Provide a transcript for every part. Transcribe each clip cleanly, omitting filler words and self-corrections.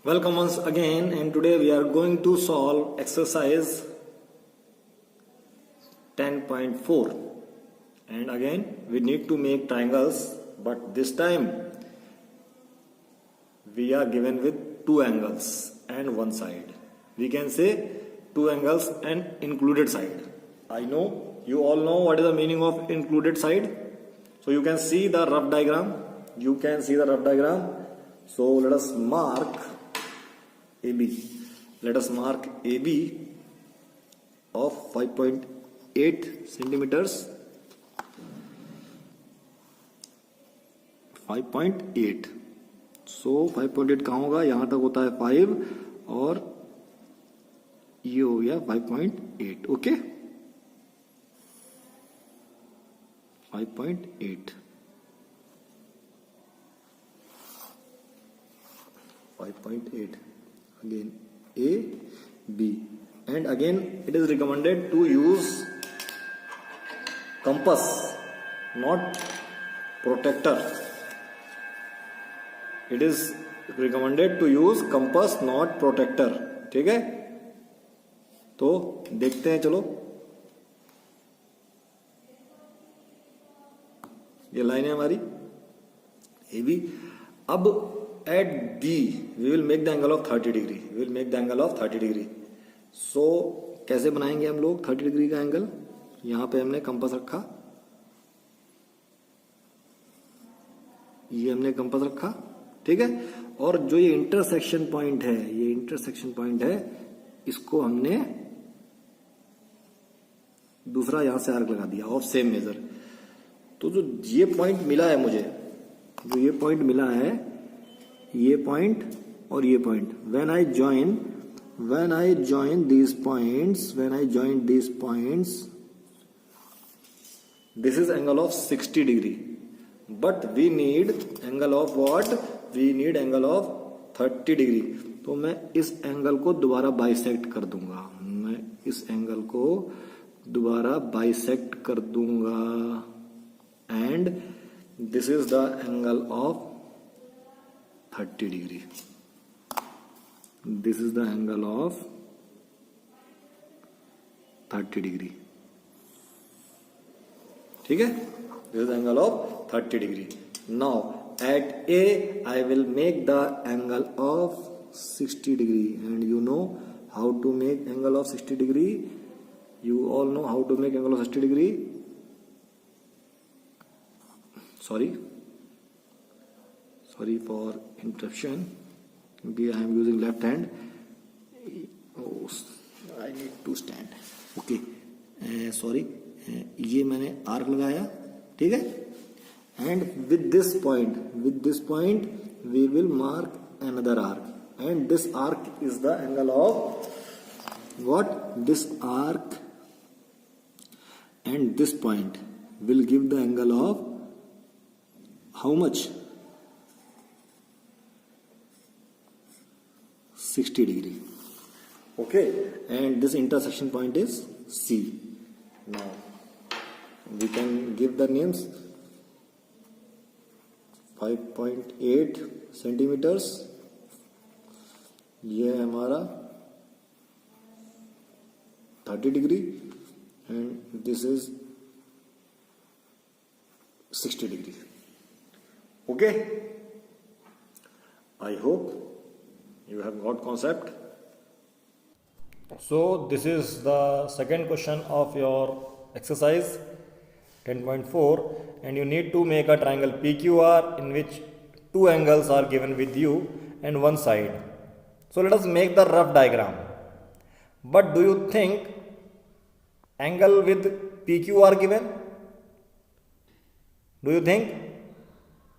Welcome once again, and today we are going to solve exercise 10.4. And again we need to make triangles, but this time we are given with two angles and one side. We can say two angles and included side. I know you all know what is the meaning of included side. So you can see the rough diagram. So let us mark AB. Let us mark AB of 5.8 centimeters. 5.8. So 5.8 कहाँ होगा? यहाँ तक होता है 5 और ये हो गया 5.8. Okay, 5.8. 5.8. Again A, B, and again it is recommended to use compass, not protractor. It is recommended to use compass, not protractor. ठीक है, तो देखते हैं. चलो, ये लाइन है हमारी ए बी. अब at B we will make the angle of 30 degree. So कैसे बनाएंगे हम लोग 30 डिग्री का एंगल? यहां पे हमने कंपास रखा, ये हमने कंपास रखा, ठीक है. और जो ये इंटरसेक्शन पॉइंट है, इसको हमने दूसरा यहां से आर्क लगा दिया ऑफ सेम मेजर. तो जो ये पॉइंट मिला है मुझे, ये पॉइंट और ये point, when I join these points, this is angle of 60 degree, but we need angle of what? We need angle of 30 degree. तो मैं इस एंगल को दोबारा बाइसेक्ट कर दूंगा, and this is the angle of 30 degree. This is the angle of 30 degree. ठीक है, this is the angle of 30 degree. Now at A I will make the angle of 60 degree, and you know how to make angle of 60 degree. You all know how to make angle of 60 degree. Sorry for interruption. Maybe I am using left hand. Oh, I need to stand. Okay. Sorry. ये मैंने arc लगाया, ठीक है. And with this point we will mark another arc, and this arc is the angle of what? This arc and this point will give the angle of how much? 60 degree. Okay, and this intersection point is C. Now we can give the names. 5.8 centimeters, ये है हमारा 30 degree, and this is 60 degree. Okay, I hope you have got concept. So this is the second question of your exercise 10.4, and you need to make a triangle PQR in which two angles are given with you and one side. So let us make the rough diagram. But do you think angle with PQR given? Do you think?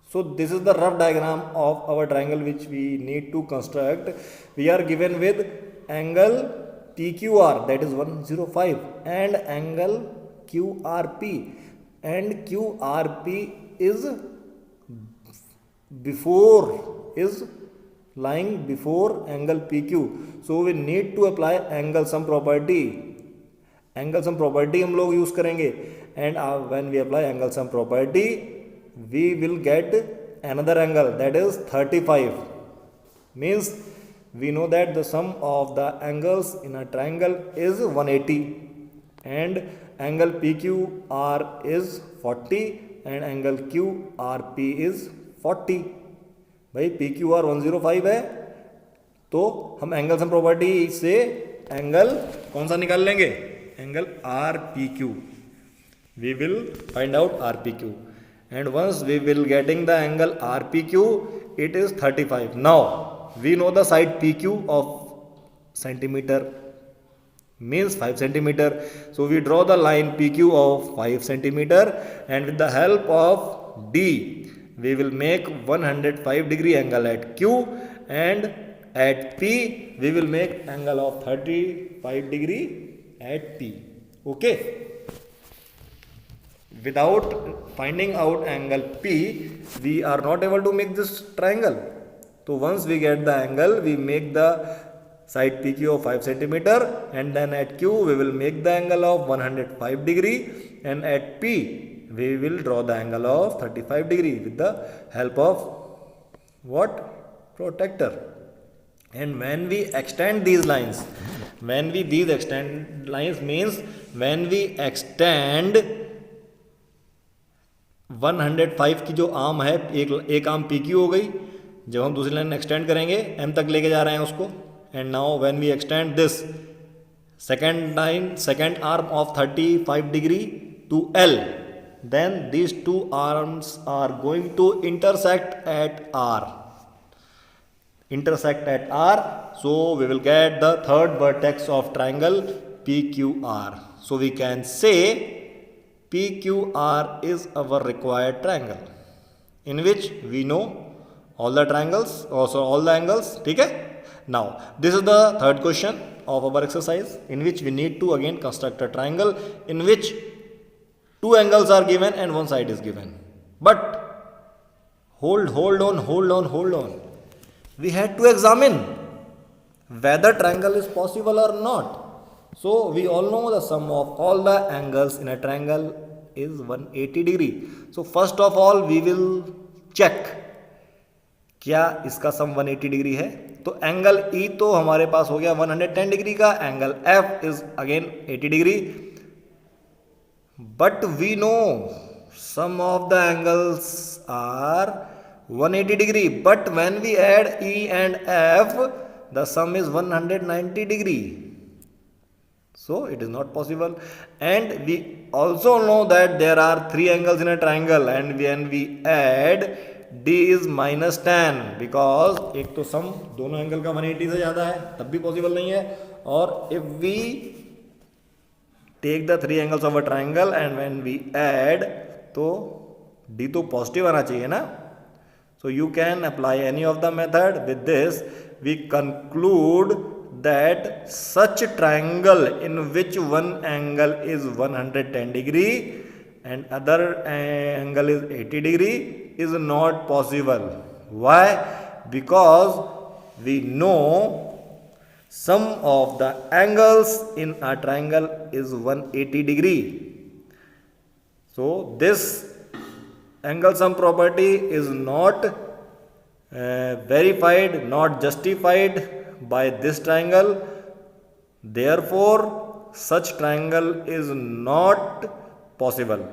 So this is the rough diagram of our triangle which we need to construct. We are given with angle PQR, that is 105, and angle QRP, and QRP is lying before angle PQ. So we need to apply angle sum property. हम लोग use करेंगे, and when we apply angle sum property we will get another angle, that is 35. Means we know that the sum of the angles in a triangle is 180 and angle PQR is 40 and angle QRP is 40. भाई PQR 105 है तो हम angle sum property से angle कौन सा निकाल लेंगे, angle RPQ. We will find out RPQ and once we will getting the angle RPQ, it is 35. Now we know the side PQ of centimeter means 5 centimeter. So we draw the line PQ of 5 centimeter and with the help of D we will make 105 degree angle at Q and at P we will make angle of 35 degree at P. Okay. Without finding out angle P, we are not able to make this triangle. So once we get the angle, we make the side PQ of 5 centimeter and then at Q we will make the angle of 105 degree and at P we will draw the angle of 35 degree with the help of what? Protractor. And when we extend these lines, these extend lines means when we extend 105 की जो arm है, एक arm PQ हो गई, जब हम दूसरी line extend करेंगे M तक लेके जा रहे हैं उसको. And now when we extend this second arm of 35 degree to L, then these two arms are going to intersect at R. So we will get the third vertex of triangle PQR. So we can say PQR is our required triangle in which we know all the triangles, also all the angles. ठीक है. Now this is the third question of our exercise in which we need to again construct a triangle in which two angles are given and one side is given. But hold on. We had to examine whether triangle is possible or not. So we all know the sum of all the angles in a triangle is 180 degree. So first of all we will check क्या इसका सम 180 degree है. तो angle E तो हमारे पास हो गया 110 degree का, angle F is again 80 degree. But we know some of the angles are 180 degree, but when we add E and F, the sum is 190 degree. So it is not possible. And we also know that there are three angles in a triangle, and when we add D is minus tan, because एक तो sum दोनों angle का 180 से ज़्यादा है, तब भी possible नहीं है. और if we take the three angles of a triangle and when we add, तो D तो पॉजिटिव आना चाहिए ना. So you can apply any of the method. With this we conclude that such triangle in which one angle is 110 degree and other angle is 80 degree is not possible. Why? Because we know sum of the angles in a triangle is 180 degree. So this angle sum property is not verified, not justified by this triangle. Therefore such triangle is not possible.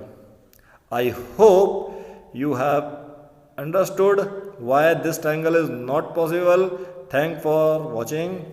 I hope you have understood why this triangle is not possible. Thanks for watching.